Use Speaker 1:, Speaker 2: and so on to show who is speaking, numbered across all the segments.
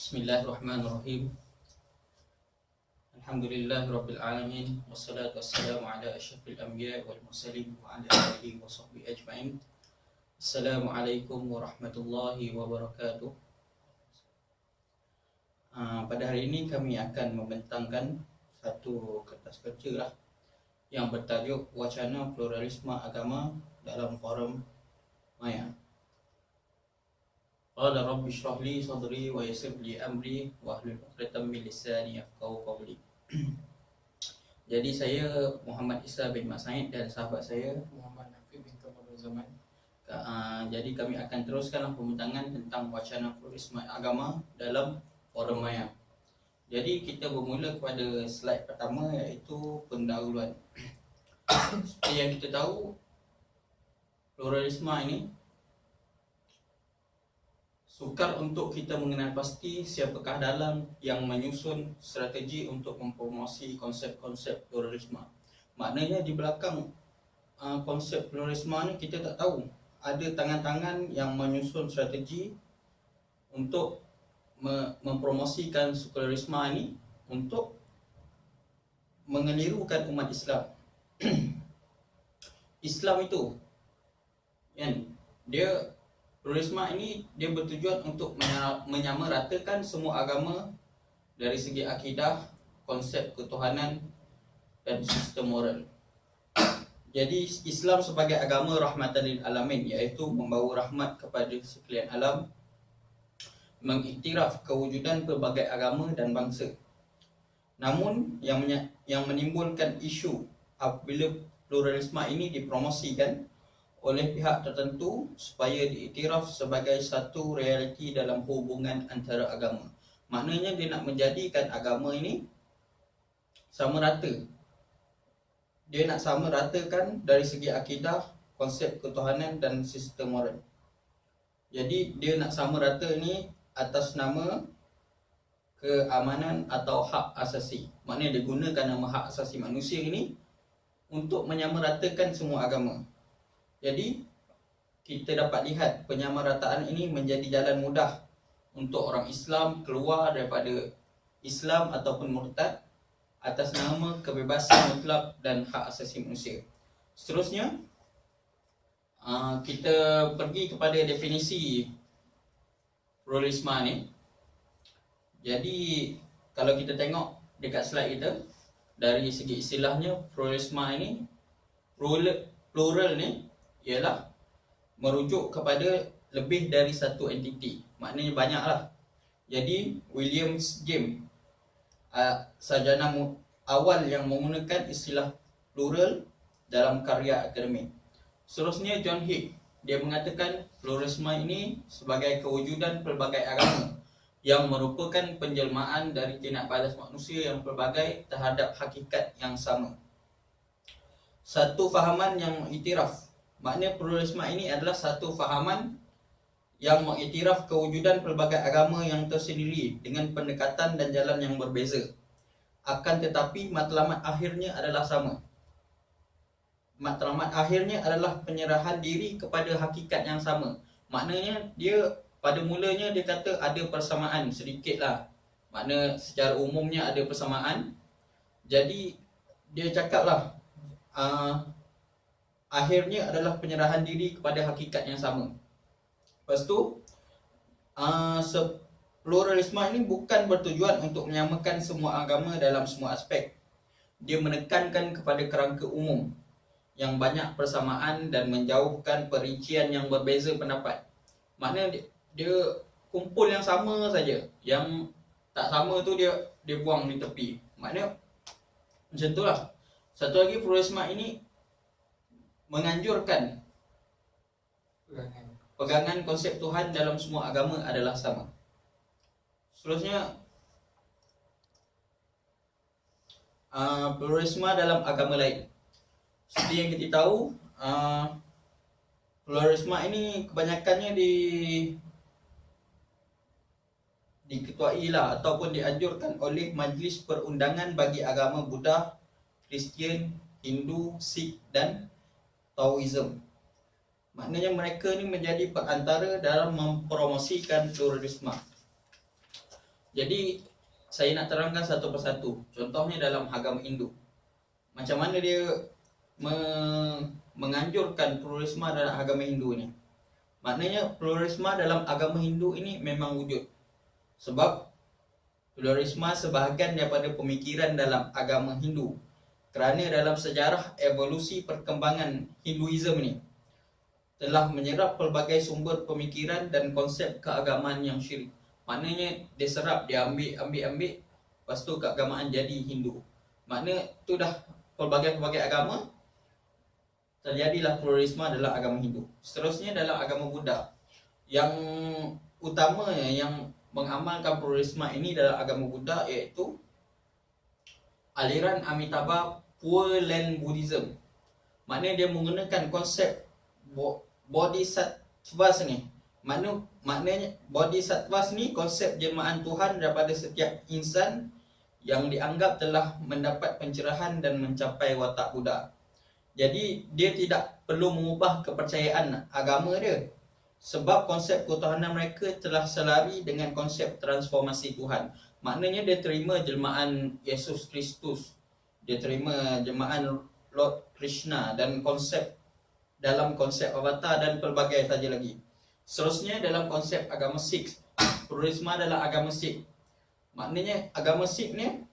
Speaker 1: Bismillahirrahmanirrahim. Alhamdulillahirabbil alamin wassalatu wassalamu ala asyrafil anbiya wal mursalin wa ala alihi wa sahbihi ajmain. Assalamualaikum warahmatullahi wabarakatuh. Pada hari ini kami akan membentangkan satu kertas kerja lah yang bertajuk Wacana Pluralisme Agama dalam Forum Maya. Qala rabbi shrah li sadri wa yassir li amri wa hlul 'uqdatam min lisani yafqahu qawli. Jadi saya Muhammad Isa bin Mak Said dan sahabat saya
Speaker 2: Muhammad Nafi bin Kamal Zaman.
Speaker 1: Jadi kami akan teruskan pembentangan tentang wacana pluralisme agama dalam Forum Maya. Jadi kita bermula kepada slide pertama, iaitu pendahuluan. Seperti yang kita tahu, pluralisme ini sukar untuk kita mengenal pasti siapakah dalam yang menyusun strategi untuk mempromosi konsep-konsep pluralisme. Maknanya di belakang konsep pluralisme ni kita tak tahu ada tangan-tangan yang menyusun strategi untuk mempromosikan pluralisme ni untuk mengelirukan umat Islam. Islam itu kan, pluralisme ini dia bertujuan untuk menyamaratakan semua agama dari segi akidah, konsep ketuhanan dan sistem moral. Jadi Islam sebagai agama rahmatan lil alamin, iaitu membawa rahmat kepada sekalian alam, mengiktiraf kewujudan pelbagai agama dan bangsa. Namun yang menimbulkan isu apabila pluralisme ini dipromosikan oleh pihak tertentu supaya diiktiraf sebagai satu realiti dalam hubungan antara agama. Maknanya dia nak menjadikan agama ini sama rata. Dia nak sama ratakan dari segi akidah, konsep ketuhanan dan sistem moral. Jadi dia nak sama rata ni atas nama keamanan atau hak asasi. Maknanya dia gunakan nama hak asasi manusia ini untuk menyamaratakan semua agama. Jadi kita dapat lihat penyamarataan ini menjadi jalan mudah untuk orang Islam keluar daripada Islam ataupun murtad atas nama kebebasan mutlak dan hak asasi manusia. Seterusnya kita pergi kepada definisi pluralisme ni. Jadi kalau kita tengok dekat slide kita, dari segi istilahnya pluralisme ini, plural ni ialah merujuk kepada lebih dari satu entiti. Maknanya banyaklah. Jadi William James, sarjana awal yang menggunakan istilah plural dalam karya akademik. Seterusnya John Hick, dia mengatakan pluralisme ini sebagai kewujudan pelbagai agama yang merupakan penjelmaan dari tindak balas manusia yang pelbagai terhadap hakikat yang sama. Satu fahaman yang mengiktiraf. Maknanya pluralisme ini adalah satu fahaman yang mengiktiraf kewujudan pelbagai agama yang tersendiri dengan pendekatan dan jalan yang berbeza. Akan tetapi matlamat akhirnya adalah sama. Matlamat akhirnya adalah penyerahan diri kepada hakikat yang sama. Maknanya dia pada mulanya dia kata ada persamaan sedikit lah. Makna secara umumnya ada persamaan. Jadi dia cakap lah akhirnya adalah penyerahan diri kepada hakikat yang sama. Lepas tu pluralisme ini bukan bertujuan untuk menyamakan semua agama dalam semua aspek. Dia menekankan kepada kerangka umum yang banyak persamaan dan menjauhkan perincian yang berbeza pendapat. Maknanya dia kumpul yang sama saja. Yang tak sama tu dia buang di tepi. Maknanya macam itulah. Satu lagi, pluralisme ini menganjurkan pegangan konsep Tuhan dalam semua agama adalah sama. Seterusnya, pluralisme dalam agama lain. Seperti yang kita tahu, pluralisme ini kebanyakannya diketuai lah ataupun dianjurkan oleh Majlis Perundangan bagi Agama Buddha, Kristian, Hindu, Sikh dan Taoism. Maknanya mereka ni menjadi perantara dalam mempromosikan pluralisme. Jadi saya nak terangkan satu persatu. Contohnya dalam agama Hindu. Macam mana dia menganjurkan pluralisme dalam agama Hindu ni. Maknanya pluralisme dalam agama Hindu ini memang wujud. Sebab pluralisme sebahagian daripada pemikiran dalam agama Hindu. Kerana dalam sejarah evolusi perkembangan Hinduism ni telah menyerap pelbagai sumber pemikiran dan konsep keagamaan yang syirik. Maknanya dia serap, dia ambil, lepas tu keagamaan jadi Hindu. Makna tu dah pelbagai agama, terjadilah pluralisme dalam agama Hindu. Seterusnya dalam agama Buddha, yang utamanya yang mengamalkan pluralisme ini dalam agama Buddha iaitu aliran Amitabha Pure Land Buddhism. Maknanya dia menggunakan konsep Bodhisattvas ni. Maknanya Bodhisattvas ni konsep jelmaan Tuhan daripada setiap insan yang dianggap telah mendapat pencerahan dan mencapai watak Buddha. Jadi dia tidak perlu mengubah kepercayaan agama dia, sebab konsep ketuhanan mereka telah selari dengan konsep transformasi Tuhan. Maknanya dia terima jelmaan Yesus Kristus, dia terima jelmaan Lord Krishna dan dalam konsep avatar dan pelbagai saja lagi. Seterusnya dalam konsep agama Sikh, pluralisme dalam agama Sikh. Maknanya agama Sikh ni,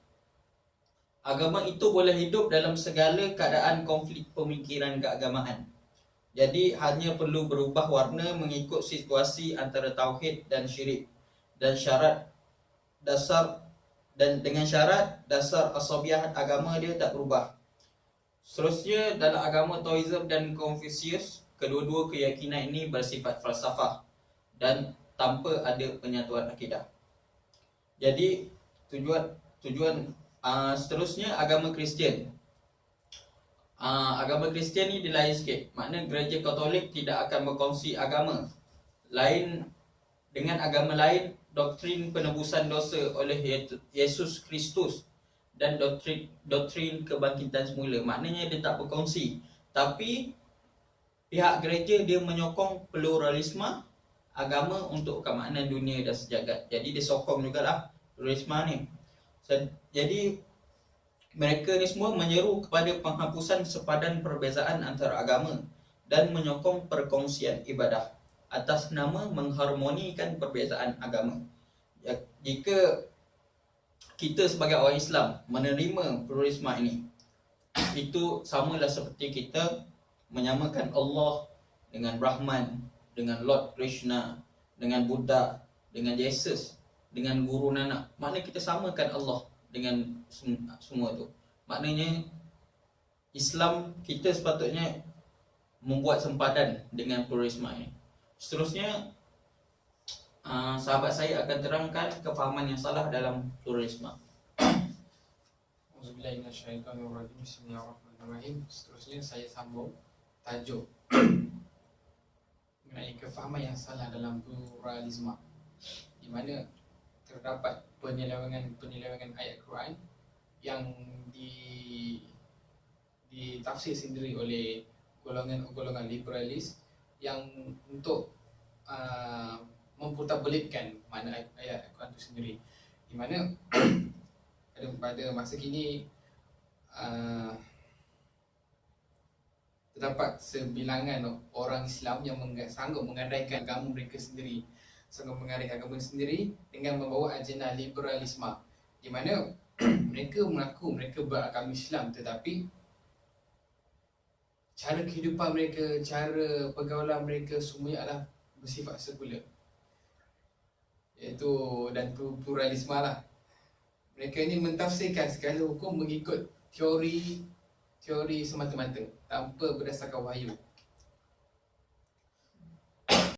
Speaker 1: agama itu boleh hidup dalam segala keadaan konflik pemikiran keagamaan. Jadi hanya perlu berubah warna mengikut situasi antara tauhid dan syirik, dan dengan syarat dasar asabiah agama dia tak berubah. Seterusnya dalam agama Taoism dan Confucius, kedua-dua keyakinan ini bersifat falsafah dan tanpa ada penyatuan akidah. Jadi tujuan seterusnya agama Kristian. Agama Kristian ni dia lain sikit. Makna gereja Katolik tidak akan berkongsi agama lain dengan agama lain, doktrin penebusan dosa oleh Yesus Kristus dan doktrin kebangkitan semula. Maknanya dia tak berkongsi. Tapi pihak gereja dia menyokong pluralisme agama untuk keamanan dunia dan sejagat. Jadi dia sokong jugalah pluralisme ni. Jadi mereka ni semua menyeru kepada penghapusan sepadan perbezaan antara agama dan menyokong perkongsian ibadah atas nama mengharmonikan perbezaan agama. Jika kita sebagai orang Islam menerima pluralisme ini, itu samalah seperti kita menyamakan Allah dengan Brahman, dengan Lord Krishna, dengan Buddha, dengan Yesus, dengan Guru Nanak. Maknanya kita samakan Allah dengan semua tu. Maknanya Islam kita sepatutnya membuat sempadan dengan pluralisme ini. Seterusnya sahabat saya akan terangkan kefahaman yang salah dalam pluralisme.
Speaker 2: Auzubillahi minasyaitonirrajim. Bismillahirrahmanirrahim. Seterusnya saya sambung tajuk mengenai kefahaman yang salah dalam pluralisme, di mana terdapat penyelewengan ayat Quran yang ditafsir sendiri oleh golongan liberalis yang untuk mempertabelitkan makna ayat Al-Quran itu sendiri, di mana pada masa kini terdapat sebilangan orang Islam yang sanggup mengandaikan agama mereka sendiri, dengan membawa agenda liberalisme, di mana mereka mengaku mereka beragama Islam, tetapi cara kehidupan mereka, cara pergaulan mereka semuanya adalah bersifat sekular, iaitu dan pluralisme lah. Mereka ini mentafsirkan segala hukum mengikut teori semata-mata tanpa berdasarkan wahyu.